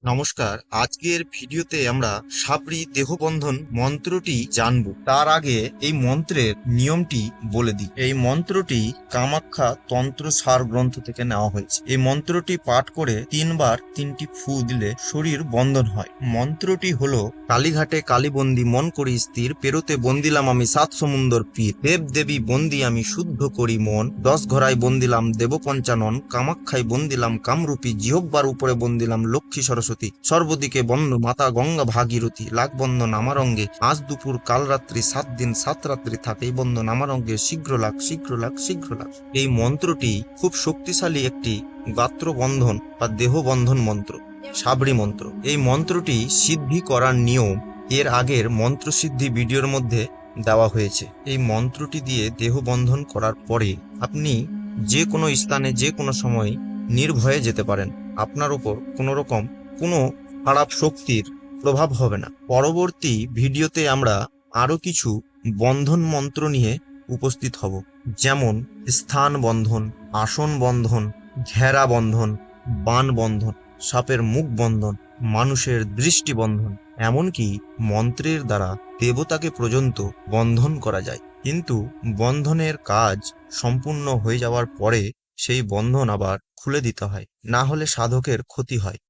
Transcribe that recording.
নমস্কার। আজকের ভিডিওতে আমরা সাবরি দেহবন্ধন মন্ত্রটি জানব। তার আগে এই মন্ত্রের নিয়মটি বলে দিই। এই মন্ত্রটি কামাখ্যা তন্ত্র সার গ্রন্থ থেকে নেওয়া হয়েছে। এই মন্ত্রটি পাঠ করে 3বার 3টি ফু দিলে শরীর বন্ধন হয়। মন্ত্রটি হলো: কালীঘাটে কালীবন্দি মন করি স্থির, পেরোতে বন্দিলাম আমি 7 সমুন্দর পীর, দেব দেবী বন্দি আমি শুদ্ধ করি মন, 10 ঘরায় বন্দিলাম দেব পঞ্চানন, কামাখ্যায় বন্দিলাম কামরূপী, জিহ্বার উপরে বন্দিলাম লক্ষ্মী সরস্বতী, সর্বদিকে বন্ধ মাতা গঙ্গা ভাগীরথী, লাখ বন্ধন আমার অঙ্গে, আজ দুপুর কাল রাত্রি 7 দিন 7 রাত্রি থাকে এই বন্ধন আমার অঙ্গে, শীঘ্র লাখ শীঘ্র লাখ শীঘ্র লাখ। এই মন্ত্রটি খুব শক্তিশালী একটি গাত্র বন্ধন বা দেহ বন্ধন মন্ত্র, সাবরি মন্ত্র। এই মন্ত্রটি সিদ্ধি করার নিয়ম এর আগের মন্ত্রসিদ্ধি ভিডিওর মধ্যে দেওয়া হয়েছে। এই মন্ত্রটি দিয়ে দেহ বন্ধন করার পরে আপনি যে কোনো স্থানে যে কোনো সময় নির্ভয়ে যেতে পারেন। আপনার উপর কোনো খারাপ শক্তির প্রভাব হবে না। পরবর্তী ভিডিওতে আমরা আরো কিছু বন্ধন মন্ত্র নিয়ে উপস্থিত হব, যেমন স্থান বন্ধন, আসন বন্ধন, ঘেরা বন্ধন, বান বন্ধন, সাপের মুখ বন্ধন, মানুষের দৃষ্টি বন্ধন, এমনকি মন্ত্রের দ্বারা দেবতাকে পর্যন্ত বন্ধন করা যায়। কিন্তু বন্ধনের কাজ সম্পূর্ণ হয়ে যাওয়ার পরে সেই বন্ধন আবার খুলে দিতে হয়, না হলে সাধকের ক্ষতি হয়।